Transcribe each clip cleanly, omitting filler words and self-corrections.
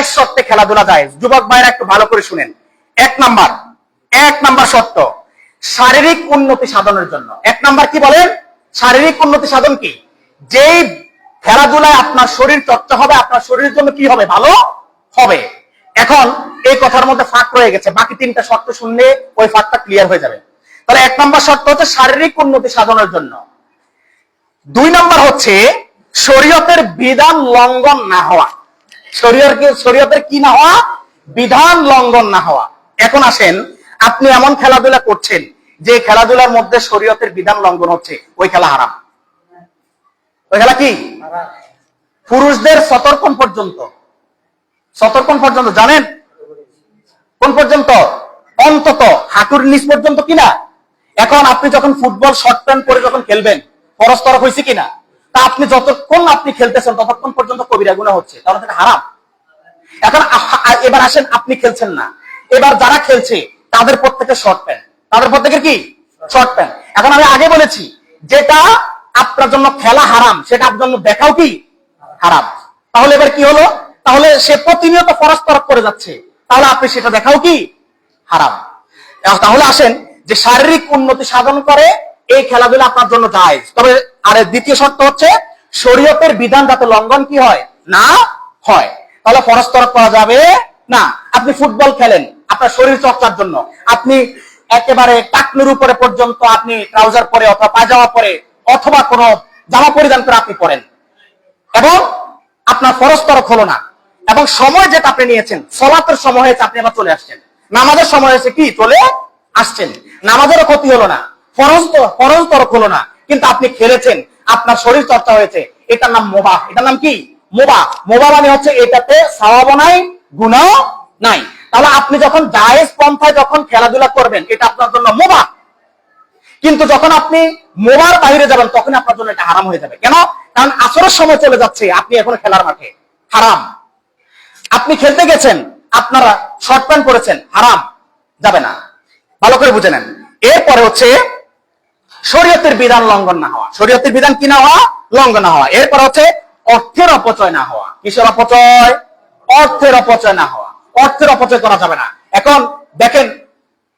কয়েক শর্তে খেলাধুলা জায়েজ। যুবক ভাইরা একটু ভালো করে শুনেন। এক নাম্বার শর্ত শারীরিক উন্নতি সাধনের জন্য। এক নাম্বার কি বলেন? শারীরিক উন্নতি সাধন কি? যেই খেলাধুলায় আপনার শরীর চর্চা হবে, আপনার শরীরের জন্য কি হবে? ভালো হবে। এখন এই কথার মধ্যে ফাঁক রয়ে গেছে, বাকি তিনটা শর্ত শুনলে ওই ফাঁকটা ক্লিয়ার হয়ে যাবে। তাহলে এক নাম্বার শর্ত হচ্ছে শারীরিক উন্নতি সাধনের জন্য। দুই নাম্বার হচ্ছে শরীয়তের বিধান লঙ্ঘন না হওয়া। শরীয়তের কি না হওয়া? বিধান লঙ্ঘন না হওয়া। এখন আসেন, আপনি এমন খেলাধুলা করছেন যে খেলাধুলার মধ্যে শরীয়তের বিধান লঙ্ঘন হচ্ছে, ওই খেলা হারাম। ওই খেলা কি? পুরুষদের সতর্কন পর্যন্ত জানেন কোন পর্যন্ত? অন্তত হাঁটুর নিচ পর্যন্ত কিনা। এখন আপনি যখন ফুটবল শর্ট প্যান্ট পরে যখন খেলবেন, পরস্পর হয়েছে কিনা, তা আপনি যতক্ষণ আপনি খেলতেছেন ততক্ষণ পর্যন্ত কবিরা গুনাহ হচ্ছে, তাহলে সেটা হারাম। এখন এবার আসেন, আপনি খেলছেন না, এবার যারা খেলছে তাদের প্রত্যেকের শর্ট প্যান্ট, তাদের প্রত্যেকের কি শর্ট প্যান্ট। এখন আমি আগে বলেছি যেটা আপনার জন্য খেলা হারাম, সেটা আপনার জন্য দেখাও কি হারাম। তাহলে এবার কি হলো? তাহলে সে প্রতিনিয়ত পরস্পর করে যাচ্ছে, তাহলে আপনি সেটা দেখাও কি হারাম। তাহলে আসেন, যে শারীরিক উন্নতি সাধন করে এই খেলাধুলা আপনার জন্য জায়েজ। তবে আর দ্বিতীয় শর্ত হচ্ছে শরীয়তের বিধান যাতে লঙ্ঘন কি হয় না হয়। তাহলে পরস্পর করা যাবে না। আপনি ফুটবল খেলেন আপনার শরীর চর্চার জন্য, আপনি একেবারে টাকনুর উপরে পর্যন্ত আপনি ট্রাউজার পরে অথবা পায়জামা পরে অথবা কোনো জামা পরিধান করে আপনি পড়েন, এবং আপনার পরস্পর হলো না, এবং সময় যেটা আপনি নিয়েছেন, সালাতের সময় হয়েছে আপনি আবার চলে আসছেন, নামাজের সময় হয়েছে কি চলে আসছেন, নামাজেরও ক্ষতি হলো না, ফরজ তরক হলো না, কিন্তু আপনি খেলেছেন, আপনার শরীর চর্চা হয়েছে, এটার নাম মুবাহ। এটার নাম কি? মুবাহ। মুবাহ মানে হচ্ছে এটাতে সওয়াবও নাই, গুনাহ নাই। তাহলে আপনি যখন জায়েজ পন্থায় যখন খেলাধুলা করবেন, এটা আপনার জন্য মুবাহ। কিন্তু যখন আপনি মুবাহর বাইরে যাবেন, তখন আপনার জন্য এটা হারাম হয়ে যাবে। কেন? কারণ আসরের সময় চলে যাচ্ছে, আপনি এখন খেলার মাঠে, হারাম। আপনি খেলতে গেছেন, আপনারা শর্ট প্যান্ট পরেছেন, হারাম, যাবে না। ভালো করে বুঝে নেন। এরপরে হচ্ছে শরীয়তের বিধান লঙ্ঘন না হওয়া। শরীয়তের বিধান কি না হওয়া? লঙ্ঘন না হওয়া। এরপর হচ্ছে অর্থের অপচয় না হওয়া। কিসের অপচয়? অর্থের অপচয় না হওয়া। অর্থের অপচয় করা যাবে না। এখন দেখেন,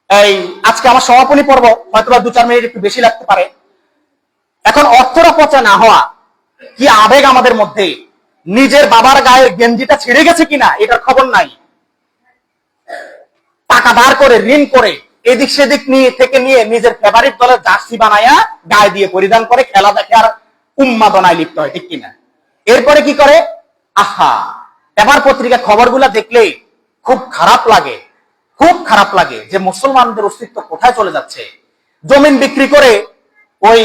এই আজকে আমার সমাপনী পর্ব হয়তো 2-4 মিনিট একটু বেশি লাগতে পারে। এখন অর্থের অপচয় না হওয়া কি আবেগ আমাদের মধ্যে? নিজের বাবার গায়ের গেঞ্জিটা ছিঁড়ে গেছে কিনা এটার খবর নাই, টাকা ধার করে ঋণ করে এদিক সেদিক নিয়ে নিজের ফেভারিট দলের জার্সি বানায়া গায়ে দিয়ে পরিধান করে খেলা দেখে আর উন্মাদনায় লিপ্ত হয়, ঠিক কিনা? এরপরে কি করে? আহা, পেপার পত্রিকা খবরগুলা দেখলে খুব খারাপ লাগে যে মুসলমানদের অস্তিত্ব কোথায় চলে যাচ্ছে। জমিন বিক্রি করে ওই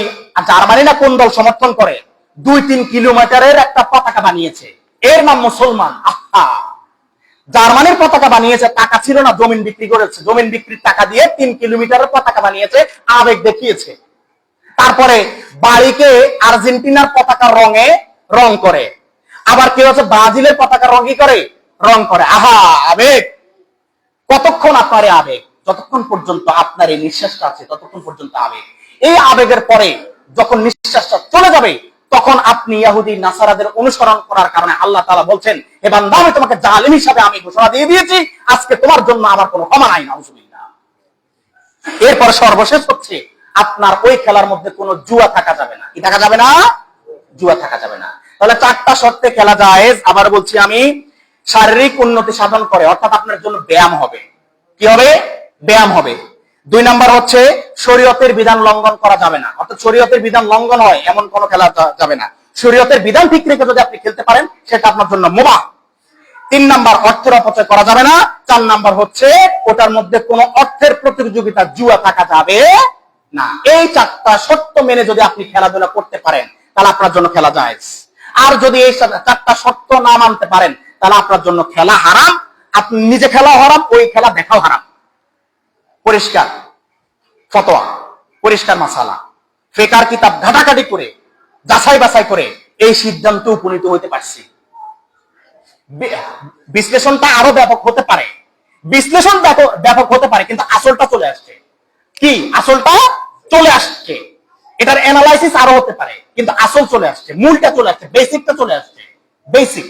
জার্মানি না কোন দল সমর্থন করে 2-3 কিলোমিটারের একটা পতাকা বানিয়েছে, এর নাম মুসলমান। আহা, জার্মানির পতাকা বানিয়েছে, টাকা ছিল না, জমিন বিক্রি করেছে, জমিন বিক্রির টাকা দিয়ে 3 কিলোমিটারের পতাকা বানিয়েছে, আবেগ দেখিয়েছে। তারপরে বাড়িকে আর্জেন্টিনার পতাকার রঙে রং করে, আবার কেউ হচ্ছে ব্রাজিলের পতাকার রঙই করে রং করে। আহা, আবেগ। কতক্ষণ আপনার আবেগ? যতক্ষণ পর্যন্ত আপনার এই নিঃশ্বাসটা আছে ততক্ষণ পর্যন্ত আবেগ। এই আবেগের পরে যখন নিঃশ্বাসটা চলে যাবে, তখন আপনি ইহুদি নাসারাদের অনুসরণ করার কারণে আল্লাহ তাআলা বলছেন, হে বান্দা, আমি তোমাকে জালিম হিসাবে আমি ঘোষণা দিয়ে দিয়েছি, আজকে তোমার জন্য আমার কোনো ক্ষমা নাই। নাউজুবিল্লাহ। এরপর সর্বশেষ হচ্ছে আপনার ওই খেলার মধ্যে কোনো জুয়া থাকা যাবে না। কি থাকা যাবে না? জুয়া থাকা যাবে না। তাহলে 4টা শর্তে খেলা জায়েজ। আবার বলছি আমি, শারীরিক উন্নতি সাধন করে, অর্থাৎ আপনার জন্য ব্যায়াম হবে। কি হবে? ব্যায়াম হবে। 2 নাম্বার হচ্ছে শরীয়তের বিধান লঙ্ঘন করা যাবে না, অর্থাৎ শরীয়তের বিধান লঙ্ঘন হয় এমন কোন খেলা যাবে না। শরীয়তের বিধান ঠিক রেখে যদি আপনি খেলতে পারেন, সেটা আপনার জন্য মুবাহ। 3 নাম্বার, অর্থের অপচয় করা যাবে না। 4 নাম্বার হচ্ছে ওটার মধ্যে কোনো অর্থের প্রতিযোগিতা, জুয়া থাকা যাবে না। এই 4টা শর্ত মেনে যদি আপনি খেলাধুলা করতে পারেন, তাহলে আপনার জন্য খেলা জায়েজ। আর যদি এই 4টা শর্ত না মানতে পারেন, তাহলে আপনার জন্য খেলা হারাম, আপনি নিজে খেলাও হারাম, ওই খেলা দেখাও হারাম। পরিষ্কার ফতোয়া, পরিষ্কার মাসালা। ফিকহের কিতাব ঘাটাঘাটি করে যাচাই বাছাই করে এই সিদ্ধান্তে উপনীত হতে পারছি। বিশ্লেষণটা আরো ব্যাপক হতে পারে, কিন্তু আসলটা চলে আসছে। কি আসলটা চলে আসছে? এটার অ্যানালাইসিস আরো হতে পারে, কিন্তু আসল চলে আসছে, মূলটা চলে আসছে, বেসিকটা চলে আসছে। বেসিক